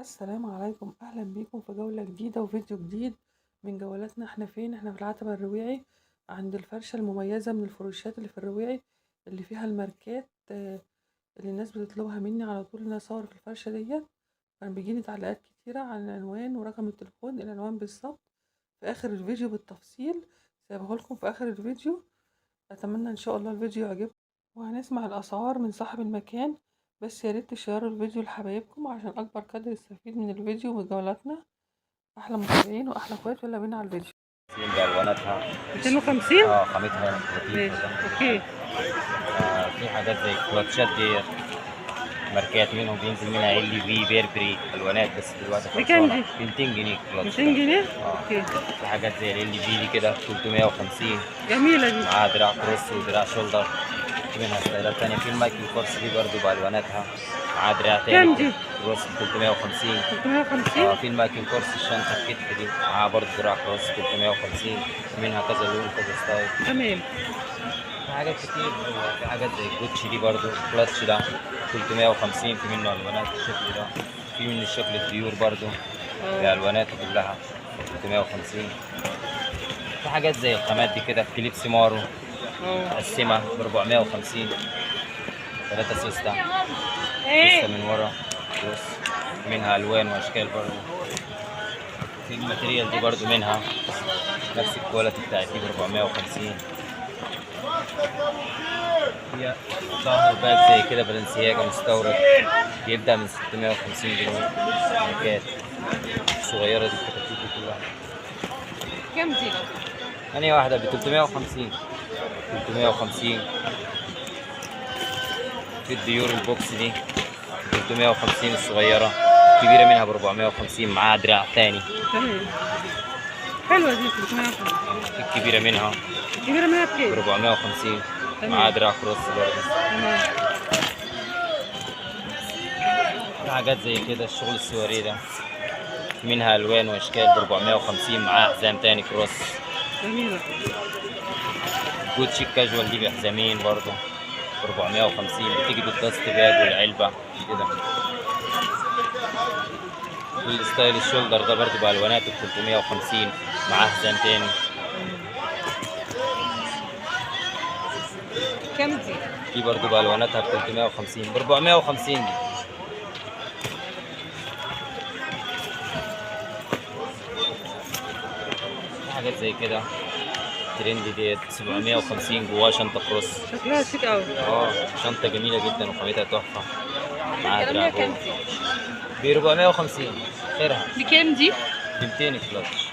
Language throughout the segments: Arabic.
السلام عليكم، أهلا بيكم في جولة جديدة وفيديو جديد من جولاتنا. احنا فين؟ احنا في العتبة الربيعي عند الفرشة المميزة من الفروشات اللي في الربيعي اللي فيها الماركات اللي الناس بتطلبها مني على طول ان أنا اصور في الفرشة ديت. كان بيجيني تعليقات كتيرة عن العنوان ورقم التليفون، العنوان بالظبط في آخر الفيديو بالتفصيل، سايبهولكم في آخر الفيديو. أتمنى إن شاء الله الفيديو يعجبكم وهنسمع الأسعار من صاحب المكان. بس يا ريت تشيروا الفيديو لحبايبكم عشان أكبر قدر يستفيد من الفيديو وجولاتنا. أحلى متابعين وأحلى اخوات، يلا بينا على الفيديو. بألواناتها 250. خامتها ماشي، لطيفة. اوكي. في حاجات زي الكلاتشات ديت، ماركات منهم بينزل منها ال في بيربري ألوانات، بس دلوقتي بكام خلصانة دي؟ ب 200 جنيه الكلاتش 200 ده. جنيه اه اوكي. في حاجات زي ال في دي كده 350، جميلة دي. معاها دراع كروس ودراع شولدر. في منها ستايلات تانية، في المايكل كورس دي برضه بألواناتها، معاها دراع تاني كام دي؟ كروس ب 350. 350. في المايكل كورس الشنطة الكتف دي معاها برضه دراع كروس 350. في منها كذا لون كذا ستايل. تمام. في حاجات كتير، في حاجات زي الجوتشي دي برضو الكلاتش ده 350، في منه الوانات الشكل ده، في منه الشكل الديور برضو اه بالواناته كلها 350. في حاجات زي الخامات دي كده كليبس مارو اه مقسمه ب 450، 3 سيستا من ورا. بص، منها الوان واشكال برضو. في الماتيريال دي برضو منها نفس الكواليتي بتاعت دي ب 450. هي ظهر باك زي كده بلنسياجا مستورد، بيبدأ من 650 جنيه. ماركات الصغيرة دي الكتاكيت دي كلها. كام دي؟ أنهي واحدة ب 350؟ 350. في الديور البوكس دي 350 الصغيرة، كبيرة منها ب 450 معاها دراع تاني. تمام. حلوة دي 350. الكبيرة منها الكبيرة منها ب بكام؟ 450 معاها تمام. دراع كروس برضه. تمام. في حاجات زي كده الشغل السواري ده، منها ألوان وأشكال ب 450 معاها حزام تاني كروس. جميلة. جوتشي الكاجوال دي بحزامين برضه ب 450، بتيجي بالدست باج والعلبة كده. والستايل الشولدر ده برضه بألواناته ب 350 معاه حزام تاني. كام دي؟ دي برضه بألواناتها ب 350 ب 450 دي. في حاجات زي كده ترندي ديت 750 جواها شنطة كروس. شكلها شيك أوي. شنطة جميلة جدا وخامتها تحفة، معاها الكلام دراع ده كام جوه دي؟ ب 450. خيرها بكام دي؟ ب 200 الكلاتش.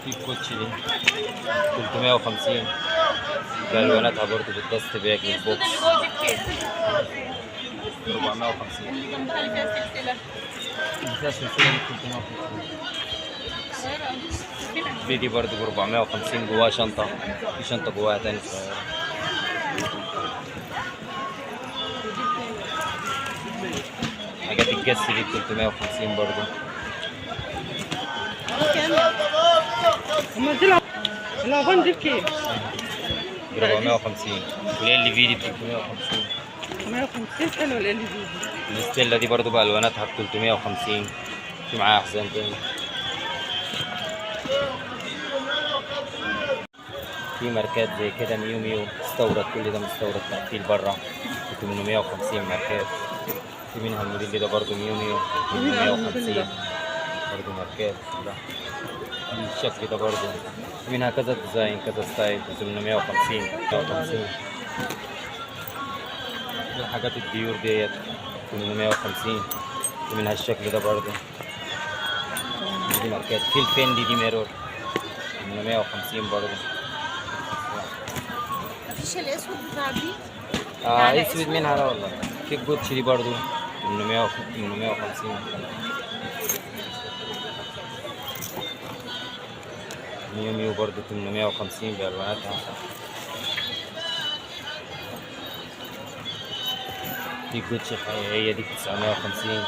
في الكوتشي دي 350 بألواناتها برضه بالدست باج والبوكس 450. اللي فيها سلسلة دي 350. دي برضه ب 450 جواها شنطة، في شنطة جواها تاني صغيرة. حاجات الجس دي ب 350 برضه. أما دي الأغاني دي بكام؟ ب 450. والال في دي ب 350. 150. حلوة ال LED دي. الستيلا دي برضه بألواناتها ب 350، في معاها حزام تاني. في ماركات زي كده ميو ميو مستورد، كل ده مستورد تقفيل بره ب 850 ماركات. في منها الموديل ده برضه ميو ميو ب 850 برضه ماركات كلها. الشكل ده برضه في منها كذا ديزاين كذا ستايل ب 850 150. الحاجات الديور ديت 850. في منها الشكل ده برضه، دي ماركات. في الفندي دي ميرور 850 برضه. مفيش الاسود بتاع دي. اسود منها لا والله. في الجوتشي دي برضه 850. ميو ميو برضه 850 بألواناتها. في جوتشي الحقيقية دي 950،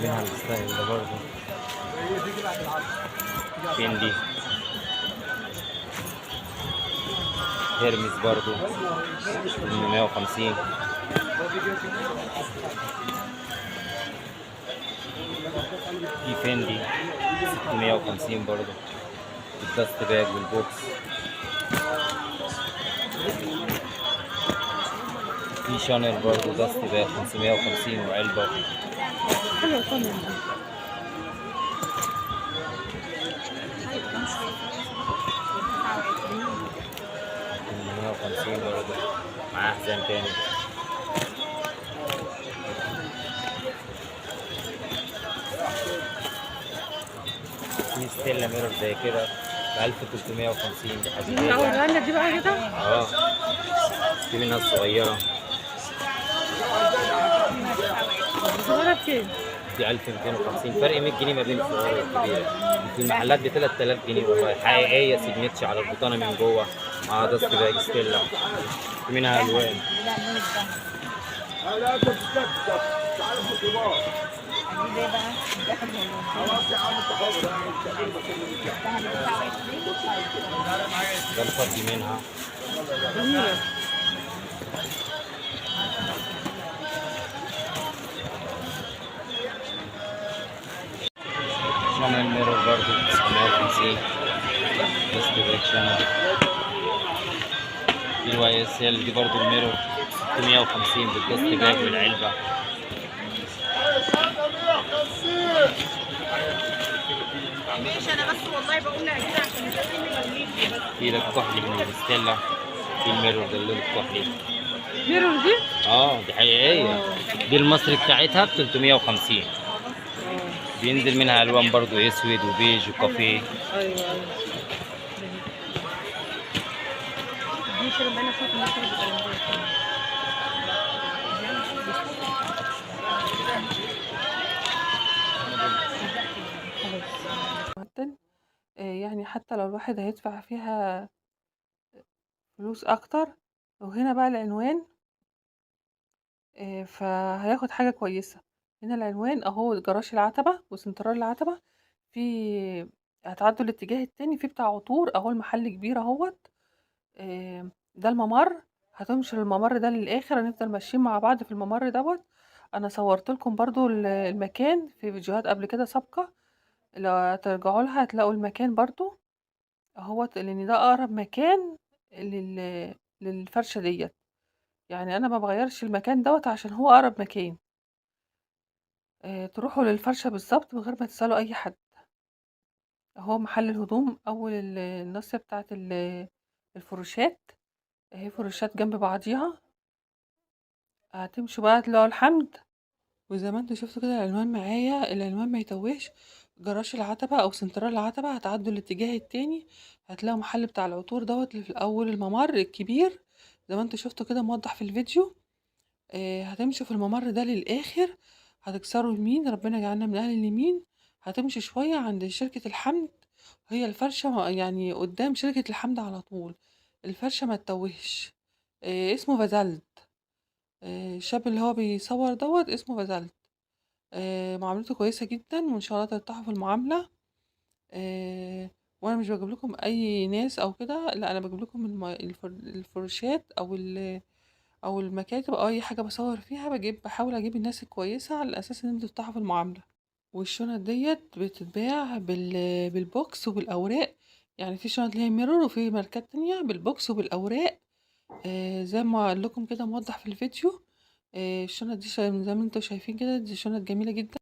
منها الستايل ده برضه. فيندي هيرمس برضه 850. في فندي 650 برضه الدست باج والبوكس. في شانل برضه دست باج 550 وعلبة. حلوة شانل دي. 850 برضه معاه حزام تاني. في ستيلا ميرور زي كده ب 1350. دي حاجة دي أوريها لنا دي بقى كده. في منها الصغيرة. الصغيرة بكام؟ دي 1250. فرق 100 جنيه ما بين الصغيرة والكبيرة. في المحلات ب 3000 جنيه والله، حقيقية سيجنتش على البطانة من جوه مع دست باج ستيلا. في منها ألوان. ده الفضي منها. جميلة. شانل ميرور برضه 950. دست باج شانل. في الواي اس ال دي برضه الميرور 650 بالدست باج والعلبة. ماشي انا بس والله بقول لها كده عشان يبقى في ده الكحلي من الستيلا. في الميرور ده اللون الكحلي. ميرور دي؟ دي حقيقية. دي المصري بتاعتها ب 350. بينزل منها الوان برضو اسود وبيج وكافيه. ايوه دي شرب انا صوت عامة يعني حتى لو الواحد هيدفع فيها فلوس اكتر، وهنا بقى العنوان فهياخد حاجة كويسة. هنا العنوان اهو جراج العتبة وسنترال العتبة. في هتعدوا الاتجاه التاني في بتاع عطور اهو، المحل كبير اهوت. ده الممر، هتمشوا الممر ده للاخر، هنفضل ماشيين مع بعض في الممر دوت. انا صورت لكم برضو المكان في فيديوهات قبل كده سابقة، لو ترجعوا لها هتلاقوا المكان برضو اهوت، لان ده اقرب مكان للفرشة ديت. يعني انا ما بغيرش المكان دوت عشان هو اقرب مكان. تروحوا للفرشة بالظبط من غير ما تسألوا اي حد. اهو محل الهدوم، اول الناصية بتاعت الفروشات اهي، فروشات جنب بعضيها. هتمشوا بقى تلاقوا الحمد. وزي ما انتوا شفتوا كده العنوان معايا، العنوان ما يتوهش. جراج العتبة او سنترال العتبة، هتعدوا الاتجاه التاني هتلاقوا محل بتاع العطور دوت اللي في الاول الممر الكبير زي ما انتوا شفتوا كده موضح في الفيديو. هتمشوا في الممر ده للاخر، هتكسروا يمين، ربنا يجعلنا من اهل اليمين. هتمشي شوية عند شركة الحمد، هي الفرشة يعني قدام شركة الحمد على طول. الفرشة ما تتوهش. اسمه بازلت. الشاب اللي هو بيصور دوت اسمه بازلت. معاملته كويسة جدا وان شاء الله ترتاحوا في المعاملة. وانا مش بجيب لكم اي ناس او كده، لا انا بجيب لكم الفروشات او المكاتب او اي حاجة بصور فيها، بحاول اجيب الناس الكويسة على اساس ان انتوا ترتاحوا في المعاملة. والشنط ديت بتتباع بالبوكس وبالاوراق. يعني في شنط اللي هي ميرور، وفي ماركات تانية بالبوكس وبالاوراق. زي ما قال لكم كده موضح في الفيديو. الشنط دي زي ما انتوا شايفين كده، دي شنط جميلة جدا.